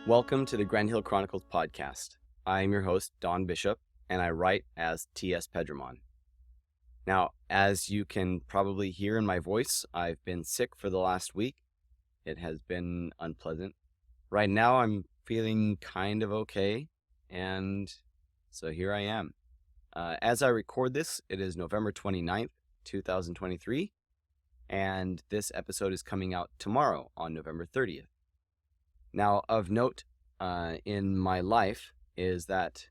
Welcome to the Grand Hill Chronicles podcast. I am your host, Don Bishop, and I write as T.S. Pedramon. Now, as you can probably hear in my voice, I've been sick for the last week. It has been unpleasant. Right now, I'm feeling kind of okay, and so here I am. As I record this, it is November 29th, 2023, and this episode is coming out tomorrow on November 30th. Now, of note in my life is that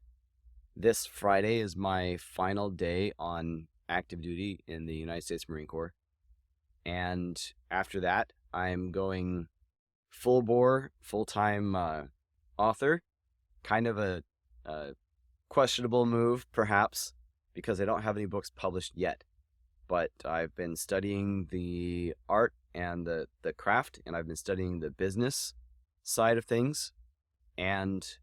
this Friday is my final day on active duty in the United States Marine Corps. And after that, I'm going full bore, full-time author. Kind of a questionable move, perhaps, because I don't have any books published yet. But I've been studying the art and the craft, and I've been studying the business side of things, and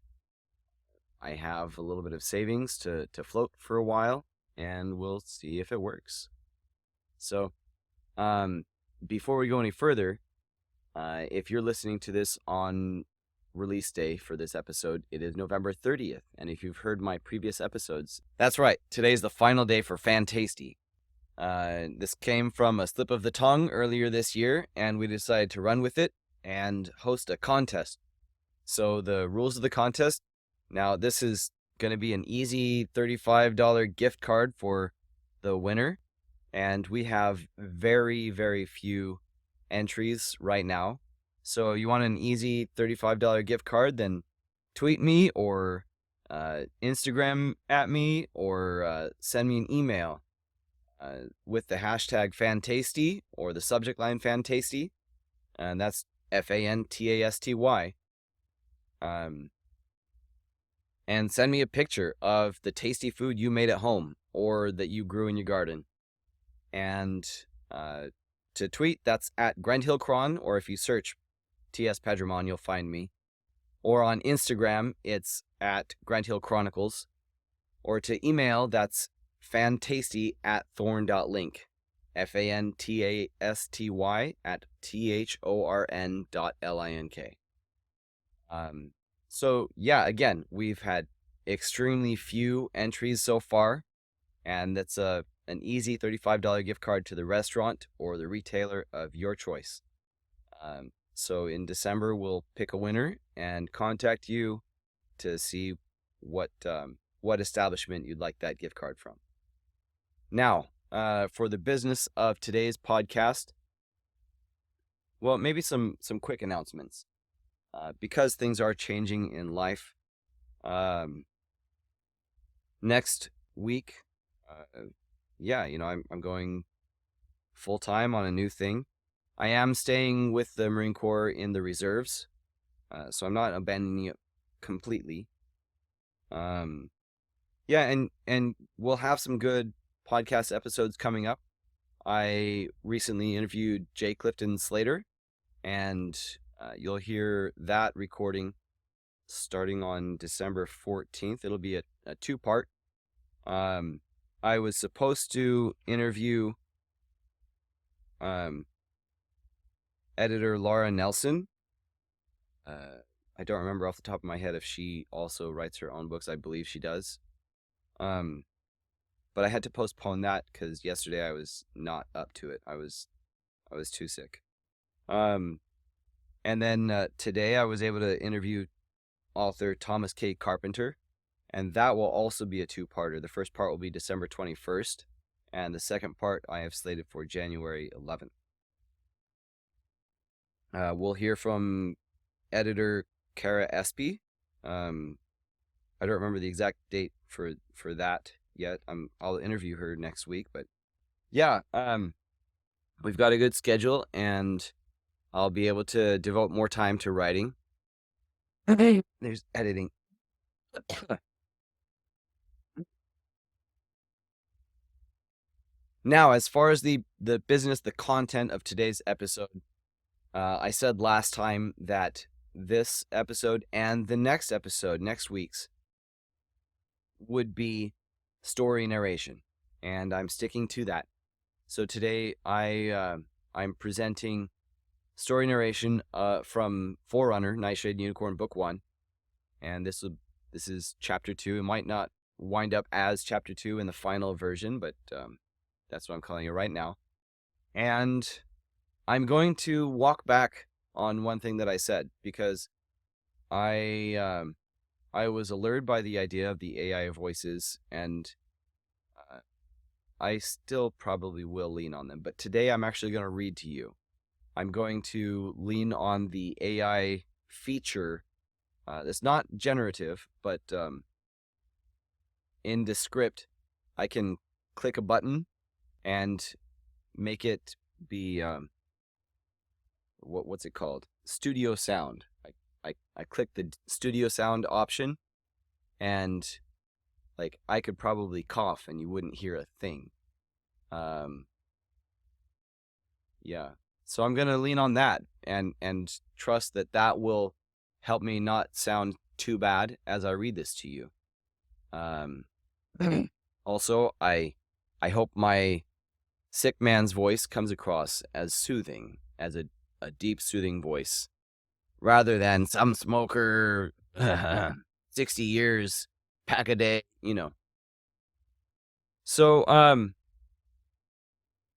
I have a little bit of savings to float for a while, and we'll see if it works. So before we go any further, if you're listening to this on release day for this episode, it is November 30th, and if you've heard my previous episodes, that's right, today's the final day for Fantasty. This came from a slip of the tongue earlier this year, and we decided to run with it and host a contest. So the rules of the contest, now this is going to be an easy $35 gift card for the winner, and we have very, very few entries right now. So you want an easy $35 gift card, then tweet me or Instagram at me or send me an email with the hashtag Fantasty or the subject line Fantasty, and that's Fantasty. And send me a picture of the tasty food you made at home or that you grew in your garden. And to tweet, that's at Grand Hill Chron, or if you search T.S. Pedramon, you'll find me. Or on Instagram, it's at Grand Hill Chronicles. Or to email, that's fantasty@thorn.link. fantasty@thorn.link. So yeah, again, we've had extremely few entries so far, and that's an easy $35 gift card to the restaurant or the retailer of your choice. So in December, we'll pick a winner and contact you to see what establishment you'd like that gift card from. Now, for the business of today's podcast, well, maybe some quick announcements. Because things are changing in life, next week, I'm going full-time on a new thing. I am staying with the Marine Corps in the reserves, so I'm not abandoning it completely. And we'll have some good podcast episodes coming up. I recently interviewed J. Clifton Slater, and you'll hear that recording starting on December 14th. It'll be a two-part. I was supposed to interview editor Laura Nelson. I don't remember off the top of my head if she also writes her own books. I believe she does. But I had to postpone that because yesterday I was not up to it. I was too sick. And then today I was able to interview author Thomas K. Carpenter, and that will also be a two-parter. The first part will be December 21st, and the second part I have slated for January 11th. We'll hear from editor Kara Espy. I don't remember the exact date for that yet. I'll interview her next week, but yeah, we've got a good schedule, and I'll be able to devote more time to writing. There's editing. Now, as far as the business, the content of today's episode, I said last time that this episode and the next episode, next week's, would be story narration, and I'm sticking to that. So today I'm presenting story narration from Forerunner, Nightshade Unicorn, Book 1. And this is Chapter 2. It might not wind up as Chapter 2 in the final version, but that's what I'm calling it right now. And I'm going to walk back on one thing that I said, because I was allured by the idea of the AI voices, and I still probably will lean on them. But today I'm actually going to read to you. I'm going to lean on the AI feature that's not generative, but in Descript, I can click a button and make it be, what's it called? Studio sound. I click the studio sound option, and like I could probably cough and you wouldn't hear a thing. Yeah. So I'm gonna lean on that and trust that that will help me not sound too bad as I read this to you. Also, I hope my sick man's voice comes across as soothing, as a deep, soothing voice, rather than some smoker, 60 years, pack a day, you know. So,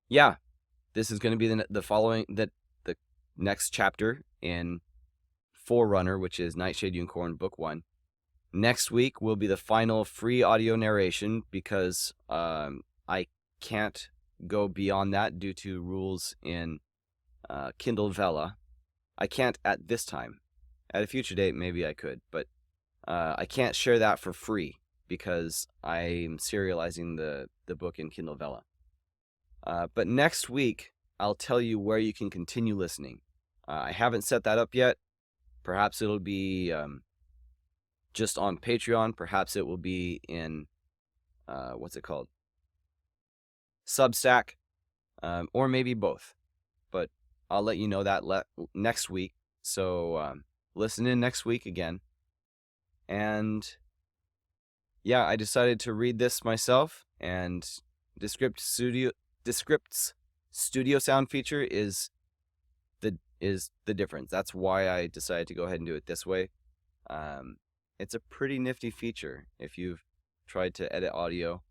yeah, this is going to be the next chapter in Forerunner, which is Nightshade Unicorn, Book 1. Next week will be the final free audio narration, because I can't go beyond that due to rules in Kindle Vella. I can't at this time. At a future date, maybe I could, but I can't share that for free because I'm serializing the book in Kindle Vella. But next week, I'll tell you where you can continue listening. I haven't set that up yet. Perhaps it'll be just on Patreon. Perhaps it will be in, what's it called? Substack, or maybe both. But I'll let you know that next week. So listen in next week again. And yeah, I decided to read this myself, and Descript's studio sound feature is the difference. That's why I decided to go ahead and do it this way. It's a pretty nifty feature if you've tried to edit audio.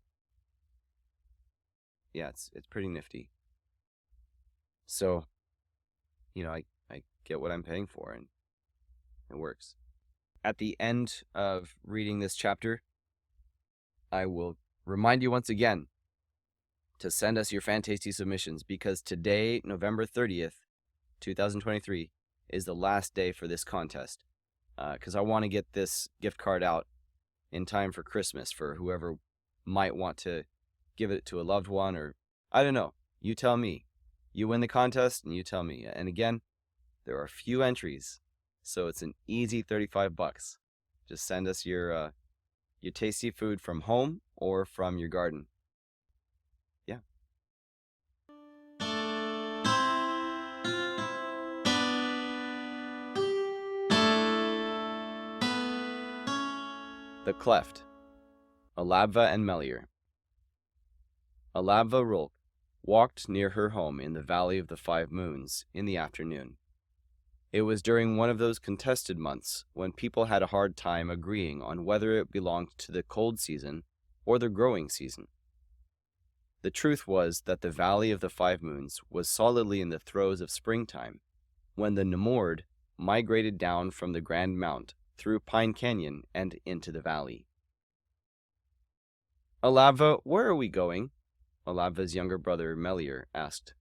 Yeah, it's pretty nifty. So, you know, I get what I'm paying for, and it works. At the end of reading this chapter, I will remind you once again to send us your Fantasty submissions, because today, November 30th, 2023, is the last day for this contest. Because I want to get this gift card out in time for Christmas for whoever might want to give it to a loved one, or I don't know. You tell me. You win the contest and you tell me. And again, there are a few entries, so it's an easy $35. Just send us your tasty food from home or from your garden. Yeah. The Cleft. Allabva and Melior. Allabva Rolk walked near her home in the Valley of the Five Moons in the afternoon. It was during one of those contested months when people had a hard time agreeing on whether it belonged to the cold season or the growing season. The truth was that the Valley of the Five Moons was solidly in the throes of springtime, when the Nomord migrated down from the Grand Mount through Pine Canyon and into the valley. Allabva, where are we going? Allabva's younger brother, Melior, asked.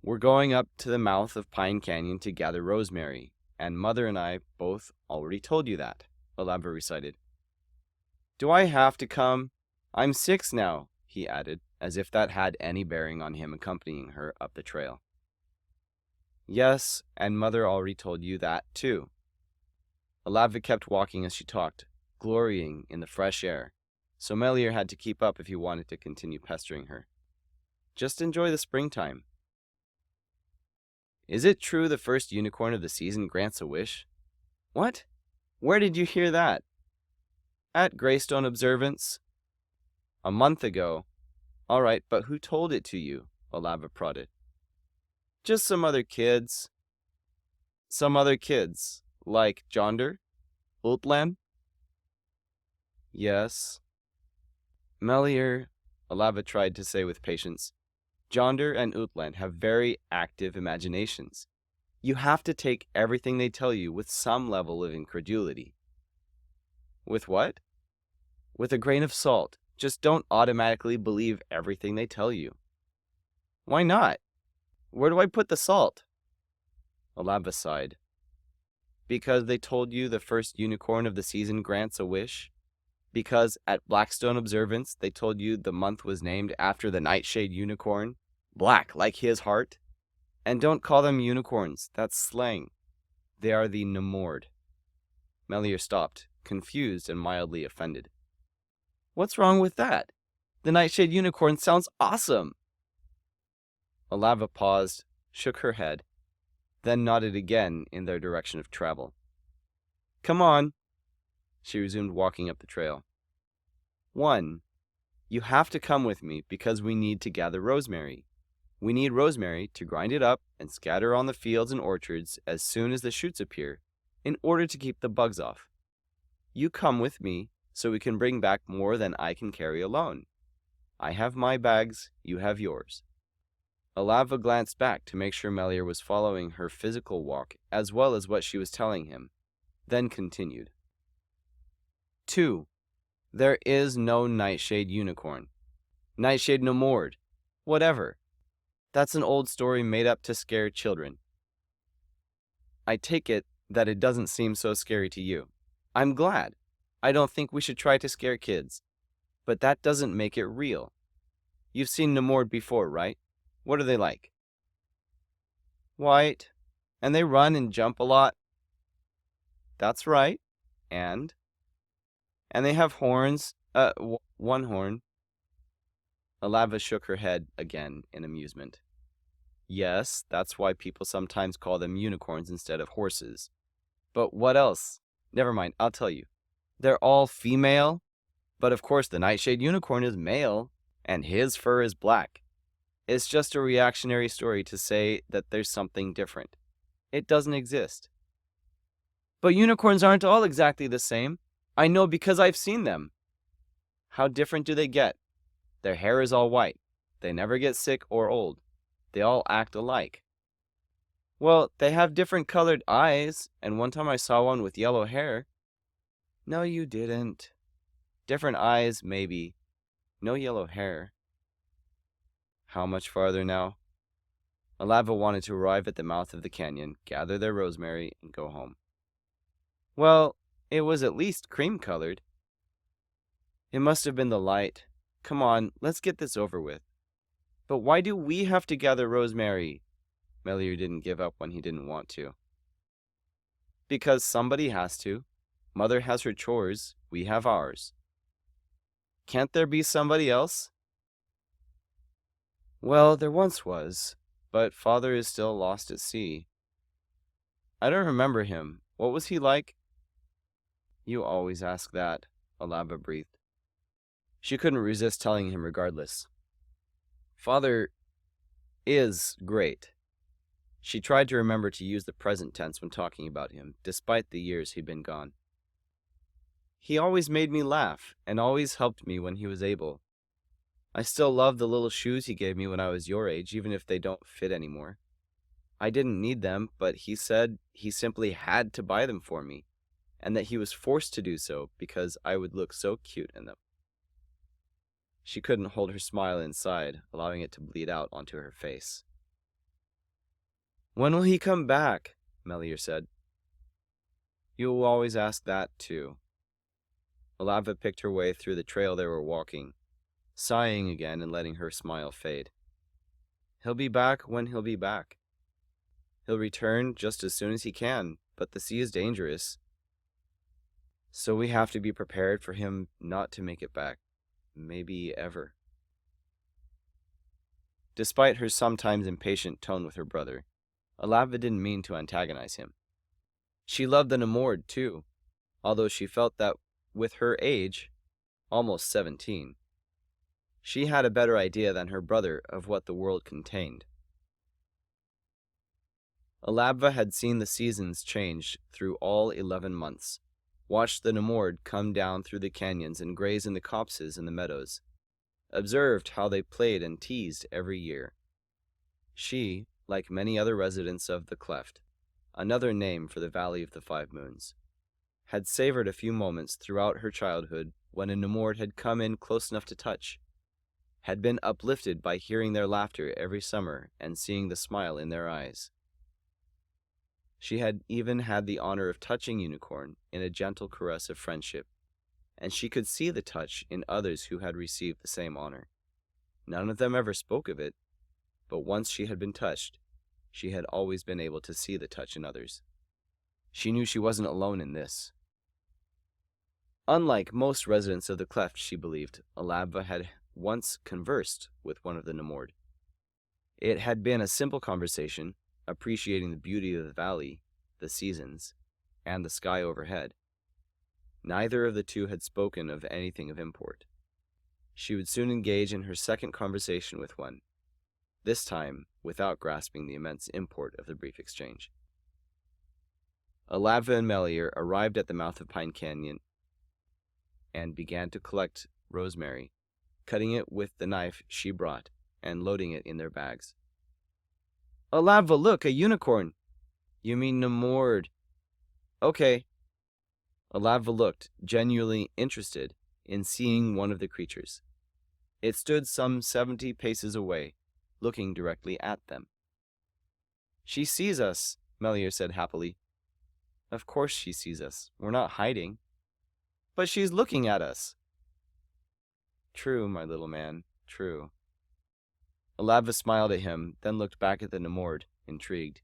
We're going up to the mouth of Pine Canyon to gather rosemary, and Mother and I both already told you that, Allabva recited. Do I have to come? I'm 6 now, he added, as if that had any bearing on him accompanying her up the trail. Yes, and Mother already told you that, too. Allabva kept walking as she talked, glorying in the fresh air, so Melior had to keep up if he wanted to continue pestering her. Just enjoy the springtime. Is it true the first unicorn of the season grants a wish? What? Where did you hear that? At Greystone Observance. A month ago. All right, but who told it to you? Allabva prodded. Just some other kids. Some other kids, like Jonder, Ultlan? Yes. Melier, Allabva tried to say with patience, Jonder and Utland have very active imaginations. You have to take everything they tell you with some level of incredulity. With what? With a grain of salt. Just don't automatically believe everything they tell you. Why not? Where do I put the salt? Allabva sighed. Because they told you the first unicorn of the season grants a wish? Because at Blackstone Observance they told you the month was named after the Nightshade Unicorn? Black, like his heart? And don't call them unicorns, that's slang. They are the Nomord. Melier stopped, confused and mildly offended. What's wrong with that? The Nightshade Unicorn sounds awesome! Allabva paused, shook her head, then nodded again in their direction of travel. Come on, she resumed walking up the trail. 1. You have to come with me because we need to gather rosemary. We need rosemary to grind it up and scatter on the fields and orchards as soon as the shoots appear, in order to keep the bugs off. You come with me so we can bring back more than I can carry alone. I have my bags, you have yours. Allabva glanced back to make sure Melier was following her physical walk as well as what she was telling him, then continued. 2. There is no Nightshade Unicorn. Nightshade Nomord. Whatever. That's an old story made up to scare children. I take it that it doesn't seem so scary to you. I'm glad. I don't think we should try to scare kids. But that doesn't make it real. You've seen Nomord before, right? What are they like? White. And they run and jump a lot. That's right. And they have horns. One horn. Allabva shook her head again in amusement. Yes, that's why people sometimes call them unicorns instead of horses. But what else? Never mind, I'll tell you. They're all female, but of course the Nightshade Unicorn is male, and his fur is black. It's just a reactionary story to say that there's something different. It doesn't exist. But unicorns aren't all exactly the same. I know because I've seen them. How different do they get? Their hair is all white. They never get sick or old. They all act alike. Well, they have different colored eyes, and one time I saw one with yellow hair. No, you didn't. Different eyes, maybe. No yellow hair. How much farther now? Allabva wanted to arrive at the mouth of the canyon, gather their rosemary, and go home. Well, it was at least cream-colored. It must have been the light. Come on, let's get this over with. But why do we have to gather rosemary? Melier didn't give up when he didn't want to. Because somebody has to. Mother has her chores, we have ours. Can't there be somebody else? Well, there once was, but Father is still lost at sea. I don't remember him. What was he like? You always ask that, Allabva breathed. She couldn't resist telling him regardless. Father is great. She tried to remember to use the present tense when talking about him, despite the years he'd been gone. He always made me laugh, and always helped me when he was able. I still love the little shoes he gave me when I was your age, even if they don't fit anymore. I didn't need them, but he said he simply had to buy them for me, and that he was forced to do so because I would look so cute in them. She couldn't hold her smile inside, allowing it to bleed out onto her face. When will he come back? Melier said. You will always ask that, too. Allabva picked her way through the trail they were walking, sighing again and letting her smile fade. He'll be back when he'll be back. He'll return just as soon as he can, but the sea is dangerous. So we have to be prepared for him not to make it back. Maybe ever. Despite her sometimes impatient tone with her brother, Allabva didn't mean to antagonize him. She loved the Nomord, too, although she felt that with her age, almost 17, she had a better idea than her brother of what the world contained. Allabva had seen the seasons change through all 11 months, watched the Nomord come down through the canyons and graze in the copses in the meadows, observed how they played and teased every year. She, like many other residents of the Cleft, another name for the Valley of the Five Moons, had savored a few moments throughout her childhood when a Nomord had come in close enough to touch, had been uplifted by hearing their laughter every summer and seeing the smile in their eyes. She had even had the honor of touching Unicorn in a gentle caress of friendship, and she could see the touch in others who had received the same honor. None of them ever spoke of it, but once she had been touched, she had always been able to see the touch in others. She knew she wasn't alone in this. Unlike most residents of the Cleft, she believed, Allabva had once conversed with one of the Nomord. It had been a simple conversation, appreciating the beauty of the valley, the seasons, and the sky overhead. Neither of the two had spoken of anything of import. She would soon engage in her second conversation with one, this time without grasping the immense import of the brief exchange. Allabva and Melior arrived at the mouth of Pine Canyon and began to collect rosemary, cutting it with the knife she brought and loading it in their bags. Allabva, look, a unicorn! You mean Nomord. Okay. Allabva looked, genuinely interested in seeing one of the creatures. It stood some 70 paces away, looking directly at them. She sees us, Melior said happily. Of course she sees us. We're not hiding. But she's looking at us. True, my little man, true. Allabva smiled at him, then looked back at the Nomord, intrigued.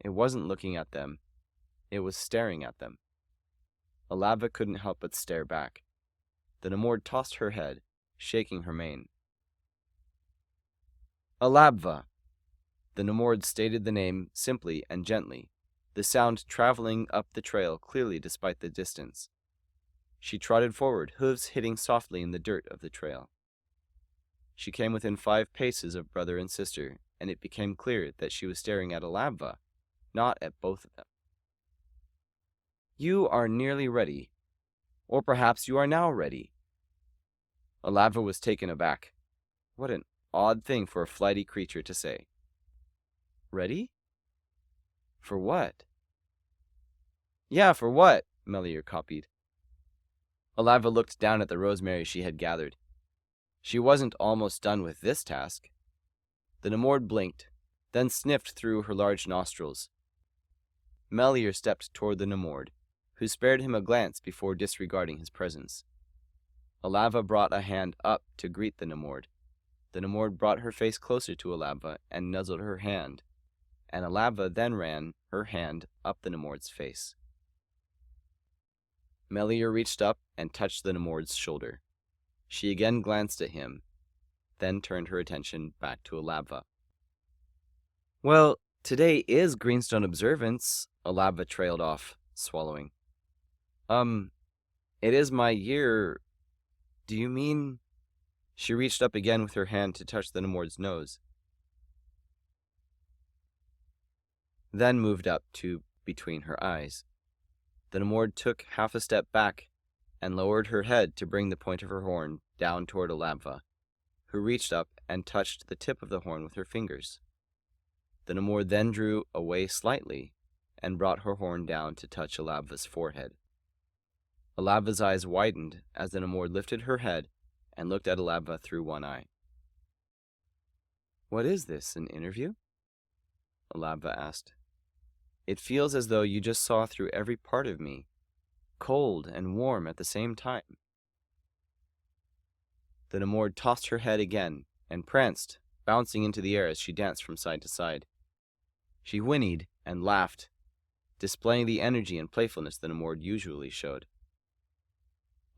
It wasn't looking at them. It was staring at them. Allabva couldn't help but stare back. The Nomord tossed her head, shaking her mane. Allabva. The Nomord stated the name simply and gently, the sound traveling up the trail clearly despite the distance. She trotted forward, hooves hitting softly in the dirt of the trail. She came within 5 paces of brother and sister, and it became clear that she was staring at Allabva, not at both of them. You are nearly ready. Or perhaps you are now ready. Allabva was taken aback. What an odd thing for a flighty creature to say. Ready? For what? Yeah, for what? Melior copied. Allabva looked down at the rosemary she had gathered. She wasn't almost done with this task. The Nomord blinked, then sniffed through her large nostrils. Melior stepped toward the Nomord, who spared him a glance before disregarding his presence. Allabva brought a hand up to greet the Nomord. The Nomord brought her face closer to Allabva and nuzzled her hand, and Allabva then ran her hand up the Nomord's face. Melior reached up and touched the Nomord's shoulder. She again glanced at him, then turned her attention back to Allabva. Well, today is Greenstone Observance, Allabva trailed off, swallowing. It is my year. Do you mean? She reached up again with her hand to touch the Nomord's nose, then moved up to between her eyes. The Nomord took half a step back and lowered her head to bring the point of her horn down toward Allabva, who reached up and touched the tip of the horn with her fingers. The Nomord then drew away slightly and brought her horn down to touch Allabva's forehead. Allabva's eyes widened as the Nomord lifted her head and looked at Allabva through one eye. What is this, an interview? Allabva asked. It feels as though you just saw through every part of me, cold and warm at the same time. The Nomord tossed her head again and pranced, bouncing into the air as she danced from side to side. She whinnied and laughed, displaying the energy and playfulness the Nomord usually showed.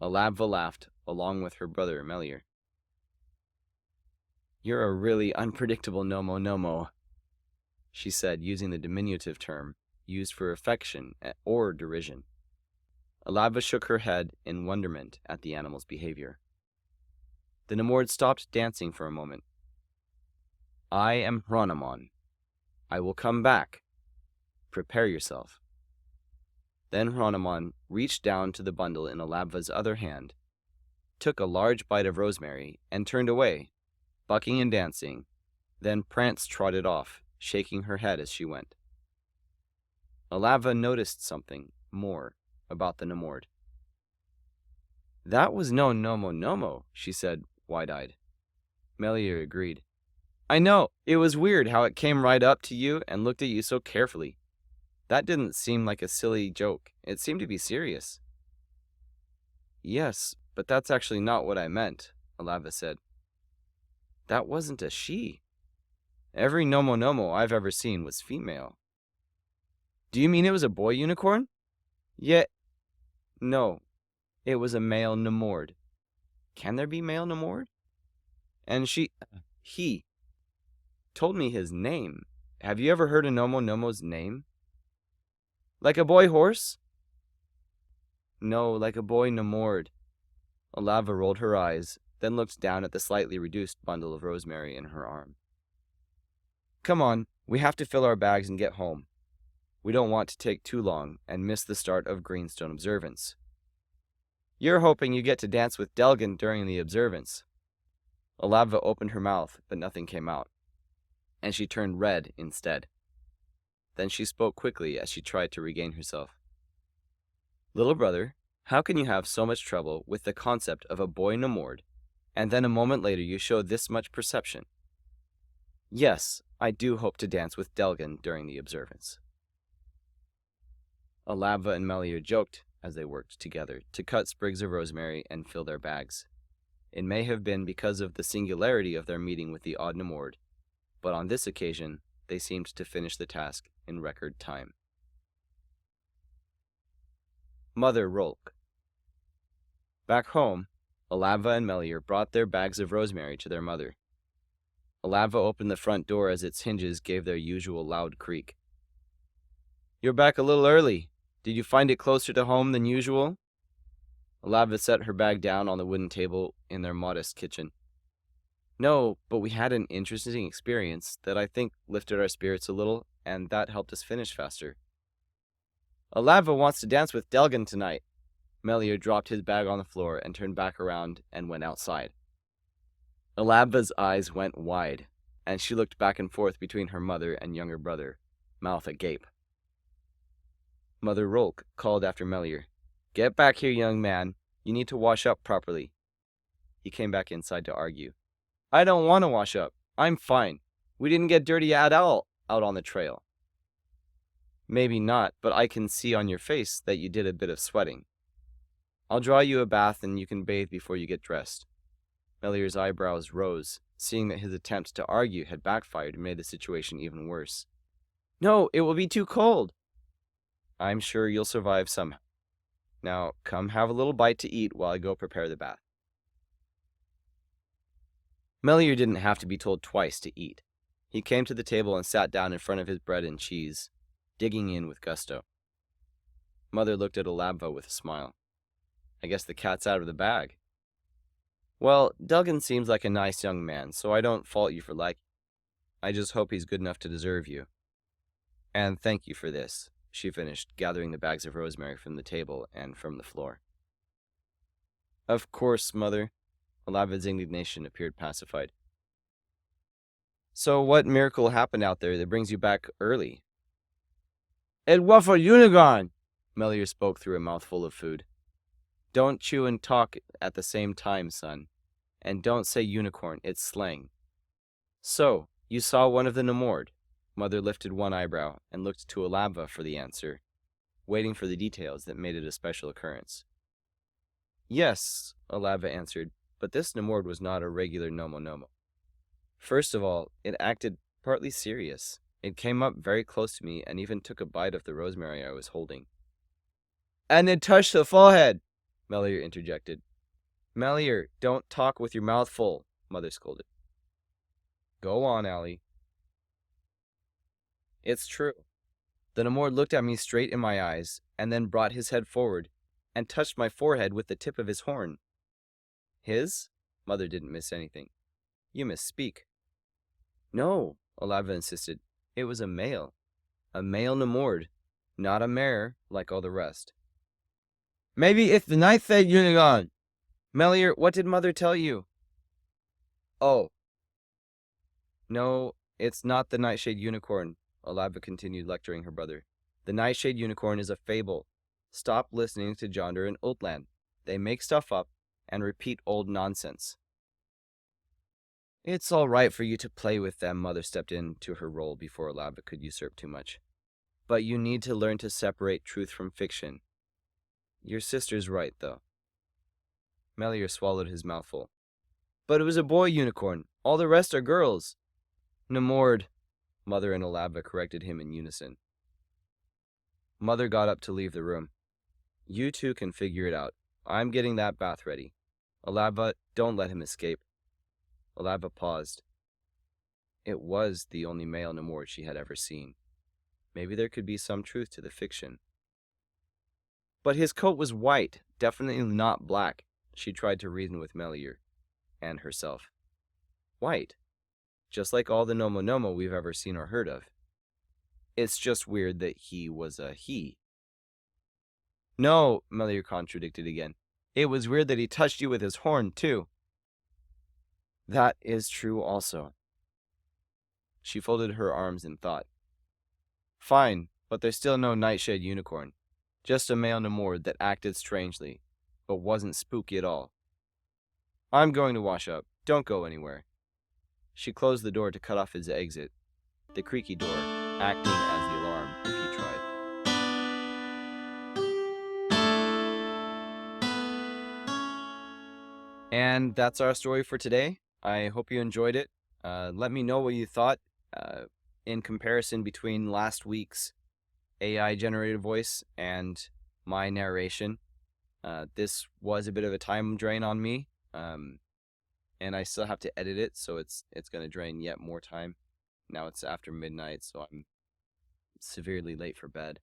Allabva laughed, along with her brother Melior. You're a really unpredictable Nomo, she said, using the diminutive term used for affection or derision. Allabva shook her head in wonderment at the animal's behavior. The Nomord stopped dancing for a moment. I am Hronomon. I will come back, Prepare yourself." Then Hronomon reached down to the bundle in Allabva's other hand, took a large bite of rosemary, and turned away, bucking and dancing, then Prance trotted off, shaking her head as she went. Allabva noticed something more about the Nomord. "That was no Nomo, she said, wide-eyed. Melior agreed. "I know, it was weird how it came right up to you and looked at you so carefully. That didn't seem like a silly joke. It seemed to be serious." "Yes, but that's actually not what I meant," Allabva said. "That wasn't a she. Every Nomo I've ever seen was female." "Do you mean it was a boy unicorn?" "Yeah. No, it was a male Nomord." "Can there be male Nomord?" "And he told me his name. Have you ever heard a Nomo's name?" "Like a boy horse?" "No, like a boy Nomord." Allabva rolled her eyes, then looked down at the slightly reduced bundle of rosemary in her arm. "Come on, we have to fill our bags and get home. We don't want to take too long and miss the start of Greenstone observance." "You're hoping you get to dance with Delgan during the observance." Allabva opened her mouth, but nothing came out, and she turned red instead. Then she spoke quickly as she tried to regain herself. "Little brother, how can you have so much trouble with the concept of a boy Nomord, and then a moment later you show this much perception?" "Yes, I do hope to dance with Delgan during the observance." Allabva and Melior joked as they worked together to cut sprigs of rosemary and fill their bags. It may have been because of the singularity of their meeting with the odd Nomord, but on this occasion they seemed to finish the task in record time. Mother Rolk. Back home, Allabva and Melior brought their bags of rosemary to their mother. Allabva opened the front door as its hinges gave their usual loud creak. "You're back a little early. Did you find it closer to home than usual?" Allabva set her bag down on the wooden table in their modest kitchen. "No, but we had an interesting experience that I think lifted our spirits a little, and that helped us finish faster." "Allabva wants to dance with Delgan tonight." Melior dropped his bag on the floor and turned back around and went outside. Allabva's eyes went wide, and she looked back and forth between her mother and younger brother, mouth agape. Mother Rolk called after Melior. "Get back here, young man. You need to wash up properly." He came back inside to argue. "I don't want to wash up. I'm fine. We didn't get dirty at all out on the trail." "Maybe not, but I can see on your face that you did a bit of sweating. I'll draw you a bath and you can bathe before you get dressed." Melior's eyebrows rose, seeing that his attempt to argue had backfired and made the situation even worse. "No, it will be too cold." "I'm sure you'll survive somehow. Now, come have a little bite to eat while I go prepare the bath." Melior didn't have to be told twice to eat. He came to the table and sat down in front of his bread and cheese, digging in with gusto. Mother looked at Allabva with a smile. "I guess the cat's out of the bag." "Well, Delgan seems like a nice young man, so I don't fault you for liking him. I just hope he's good enough to deserve you. And thank you for this," she finished, gathering the bags of rosemary from the table and from the floor. "Of course, Mother." Allabva's indignation appeared pacified. "So what miracle happened out there that brings you back early?" "El waffle unicorn!" Melior spoke through a mouthful of food. "Don't chew and talk at the same time, son. And don't say unicorn, it's slang. So, you saw one of the Nomord?" Mother lifted one eyebrow and looked to Allabva for the answer, waiting for the details that made it a special occurrence. "Yes," Allabva answered, "but this Nomord was not a regular Nomo. First of all, it acted partly serious. It came up very close to me and even took a bite of the rosemary I was holding." "And it touched the forehead," Melior interjected. "Melior, don't talk with your mouth full," Mother scolded. "Go on, Allie." "It's true. The Nomord looked at me straight in my eyes, and then brought his head forward, and touched my forehead with the tip of his horn." "His?" Mother didn't miss anything. "You misspeak." "No," Allabva insisted. "It was a male. A male Nomord, not a mare like all the rest. Maybe it's the Nightshade Unicorn. Melior, what did Mother tell you? Oh. No, it's not the Nightshade Unicorn, Allabva continued lecturing her brother. The Nightshade Unicorn is a fable. Stop listening to Jonder and Outland. They make stuff up and repeat old nonsense. It's all right for you to play with them, Mother stepped into her role before Allabva could usurp too much. But you need to learn to separate truth from fiction. Your sister's right, though. Melior swallowed his mouthful. But it was a boy unicorn. All the rest are girls. Nomord, Mother and Allabva corrected him in unison. Mother got up to leave the room. You two can figure it out. I'm getting that bath ready. Allabva, don't let him escape. Allabva paused. It was the only male Nomord she had ever seen. Maybe there could be some truth to the fiction. But his coat was white, definitely not black, she tried to reason with Melior and herself. White, just like all the Nomo we've ever seen or heard of. It's just weird that he was a he. No, Melior contradicted again. It was weird that he touched you with his horn, too. That is true also. She folded her arms in thought. Fine, but there's still no Nightshade Unicorn. Just a male Nomord that acted strangely, but wasn't spooky at all. I'm going to wash up. Don't go anywhere. She closed the door to cut off his exit, the creaky door acting as the alarm if he tried. And that's our story for today. I hope you enjoyed it. Let me know what you thought in comparison between last week's AI-generated voice and my narration. This was a bit of a time drain on me, and I still have to edit it, so it's going to drain yet more time. Now it's after midnight, so I'm severely late for bed.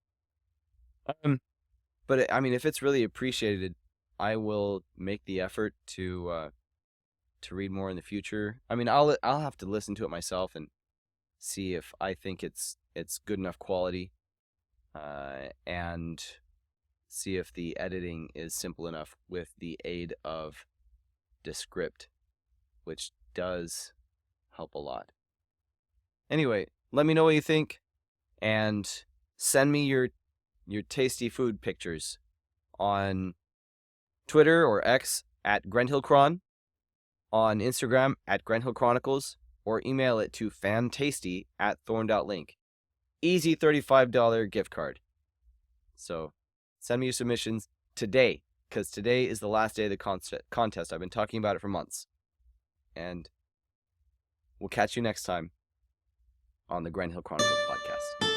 But I mean, if it's really appreciated, I will make the effort to read more in the future. I mean, I'll have to listen to it myself and see if I think it's good enough quality, and see if the editing is simple enough with the aid of Descript, which does help a lot. Anyway, let me know what you think, and send me your tasty food pictures on Twitter or X at GrenhillCron, on Instagram at Grenhill Chronicles, or email it to fantasty@thorn.link. Easy $35 gift card. So send me your submissions today, because today is the last day of the contest. I've been talking about it for months. And we'll catch you next time on the Grenhill Chronicles podcast.